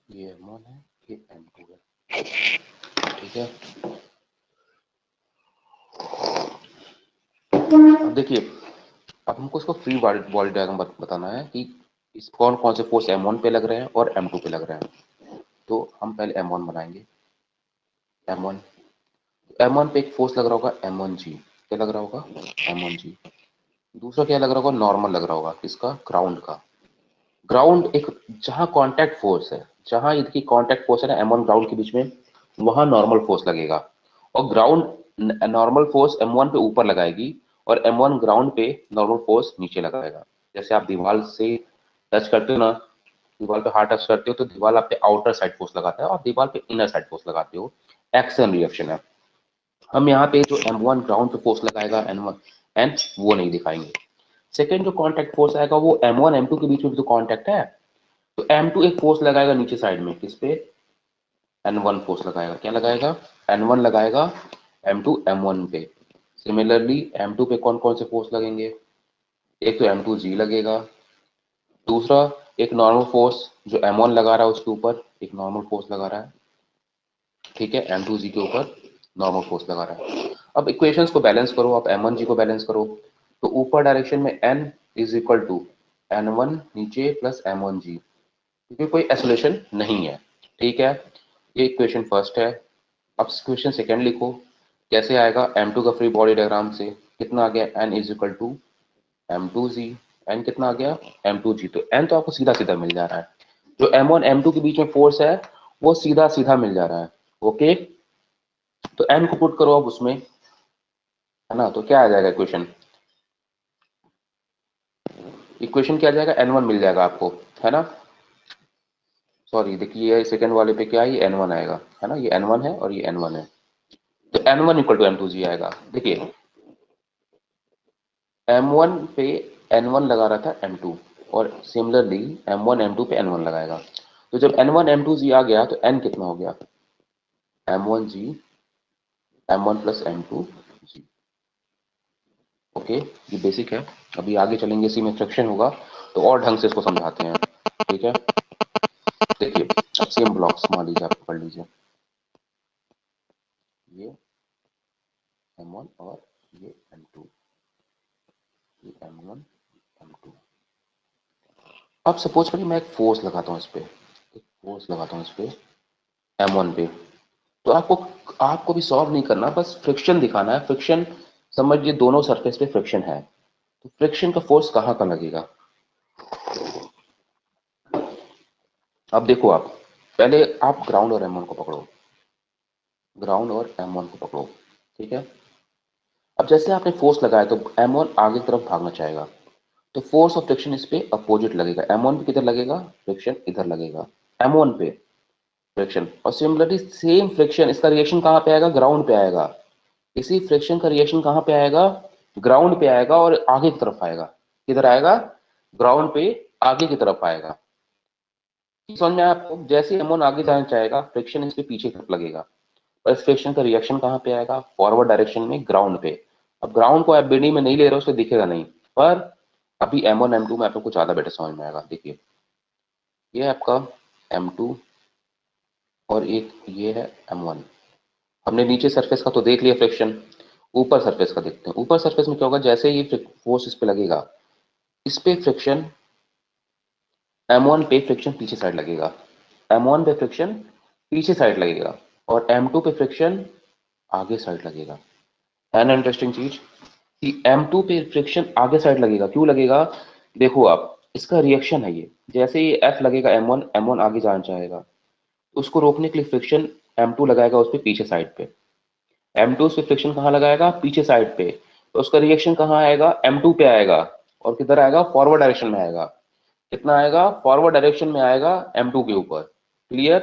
ये M1 है, ये M2 है, ठीक है। अब देखिए, अब हमको इसको फ्री बॉडी डायग्राम बताना है कि इस कौन कौन से फोर्स M1 पे लग रहे हैं और M2 पे लग रहे हैं। तो हम पहले M1 बनाएंगे। M1 M1 पे एक फोर्स लग रहा होगा M1G। क्या लग रहा होगा? M1G। दूसरा क्या लग रहा होगा? नॉर्मल लग रहा होगा। किसका? ग्राउंड का। ग्राउंड एक जहां कांटेक्ट फोर्स है, जहां इनकी कांटेक्ट फोर्स है ना M1 ग्राउंड के बीच में, वहां नॉर्मल फोर्स लगेगा। और ग्राउंड नॉर्मल फोर्स M1 पे ऊपर लगाएगी और M1 ग्राउंड पे नॉर्मल फोर्स नीचे लगाएगा। जैसे आप दीवार से टच करते हो ना, दीवार पे हाथ टच करते हो तो दीवार आप पे आउटर साइड फोर्स लगाता है और दीवार पे इनर साइड फोर्स लगाते हो। एक्शन रिएक्शन है। हम यहाँ पे जो M1 ग्राउंड पे फोर्स लगाएगा N1 एन वो नहीं दिखाएंगे। सेकेंड जो कांटेक्ट फोर्स आएगा वो M1 M2 के बीच में जो कांटेक्ट है, तो M2 एक फोर्स लगाएगा नीचे साइड में। किस पे? N1 फोर्स लगाएगा। क्या लगाएगा? N1 लगाएगा M2 M1 पे। सिमिलरली M2 पे कौन कौन से फोर्स लगेंगे? एक तो M2G लगेगा, दूसरा एक नॉर्मल फोर्स जो M1 लगा रहा है उसके ऊपर एक नॉर्मल फोर्स लगा रहा है, ठीक है। M2G के ऊपर नॉर्मल फोर्स लगा रहा है। अब इक्वेशंस को बैलेंस करो, आप M1G को बैलेंस करो तो ऊपर डायरेक्शन में N is equal to N1 नीचे प्लस M1G, क्योंकि कोई एसोलेशन नहीं है, ठीक है। ये इक्वेशन फर्स्ट है। अब इक्वेशन सेकेंड लिखो। कैसे आएगा? M2 का फ्री बॉडी डायग्राम से कितना आ गया? N is equal to M2G। N कितना आ गया? M2G। तो N तो आपको सीधा सीधा मिल जा रहा है। जो M1 M2 के बीच में फोर्स है वो सीधा सीधा मिल जा रहा है, ओके। तो N को पुट करो अब उसमें, है ना। तो क्या आ जाएगा इक्वेशन? इक्वेशन क्या आ जाएगा? N1 मिल जाएगा आपको, है ना। सॉरी देखिए, ये सेकंड वाले पे क्या है? ये N1 आएगा, है ना। ये N1 है और ये N1 है। तो N1 इक्वल टू M2G आएगा। देखिए M1 पे N1 लगा रहा था M2, और सिमिलरली M1 M2 पे N1 लगाएगा। तो जब N1 M2G आ गया तो N कितना हो गया? M1G M1 plus M2G, okay. ये बेसिक है। अभी आगे चलेंगे, इसी में फ्रिक्शन होगा तो और ढंग से इसको समझाते हैं, ठीक है। देखिए अब सेम ब्लॉक्स मान लीजिए, आप पढ़ लीजिए। ये M1 और ये M2, ये M1 M2। अब सपोज करिए मैं एक फोर्स लगाता हूँ इस पे, एक फोर्स लगाता हूँ इस पे M1 पे। तो आपको आपको भी सॉल्व नहीं करना, बस फ्रिक्शन दिखाना है। फ्रिक्शन समझिए दोनों सरफेस पे फ्रिक्शन है, तो फ्रिक्शन का फोर्स कहाँ का लगेगा? अब देखो, आप पहले आप ग्राउंड और M1 को पकड़ो, ग्राउंड और M1 को पकड़ो, ठीक है। अब जैसे आपने फोर्स लगाया तो M1 आगे की तरफ भागना चाहेगा, तो फोर्स ऑफ फ्रिक्शन इस पे अपोजिट लगेगा। M1 पे किधर लगेगा? फ्रिक्शन इधर लगेगा, M1 पे फ्रिक्शन। और सिमिलरली सेम फ्रिक्शन, इसका रिएक्शन कहाँ पे आएगा? ग्राउंड पे आएगा। इसी फ्रिक्शन का रिएक्शन कहाँ पे आएगा? ग्राउंड पे आएगा और आगे की तरफ आएगा। किधर आएगा? ग्राउंड पे आगे की तरफ आएगा। समझ में आया आपको? जैसे M1 आगे जाना चाहेगा, फ्रिक्शन इसके पीछे की तरफ लगेगा, और इस फ्रिक्शन का रिएक्शन कहाँ पे आएगा? फॉरवर्ड डायरेक्शन में, ग्राउंड पे। अब ग्राउंड को आप बीडी में नहीं ले रहे हो, उसको दिखेगा नहीं, पर अभी M1 M2 में आपको कुछ ज्यादा बेटर समझ में आएगा। देखिए ये है आपका M2 और एक ये है M1। हमने नीचे सरफेस का तो देख लिया फ्रिक्शन, ऊपर सरफेस का देखते हैं। ऊपर सरफेस में क्या होगा? जैसे ही फोर्स इस पे लगेगा, इस पे फ्रिक्शन M1 पे फ्रिक्शन पीछे साइड लगेगा, M1 पे फ्रिक्शन पीछे साइड लगेगा, और M2 पे फ्रिक्शन आगे साइड लगेगा। है ना इंटरेस्टिंग चीज कि M2 पे फ्रिक्शन आगे साइड लगेगा। क्यों लगेगा? देखो आप, इसका रिएक्शन है ये। जैसे ही F लगेगा M1, M1 आगे जाना चाहेगा, उसको रोकने के लिए फ्रिक्शन M2 लगाएगा उस पे पीछे साइड पे। M2 उस पे फ्रिक्शन कहाँ लगाएगा? पीछे साइड पे। तो उसका रिएक्शन कहाँ आएगा? M2 पे आएगा, और किधर आएगा? फॉरवर्ड डायरेक्शन में आएगा। कितना आएगा? फॉरवर्ड डायरेक्शन में आएगा M2 के ऊपर। क्लियर?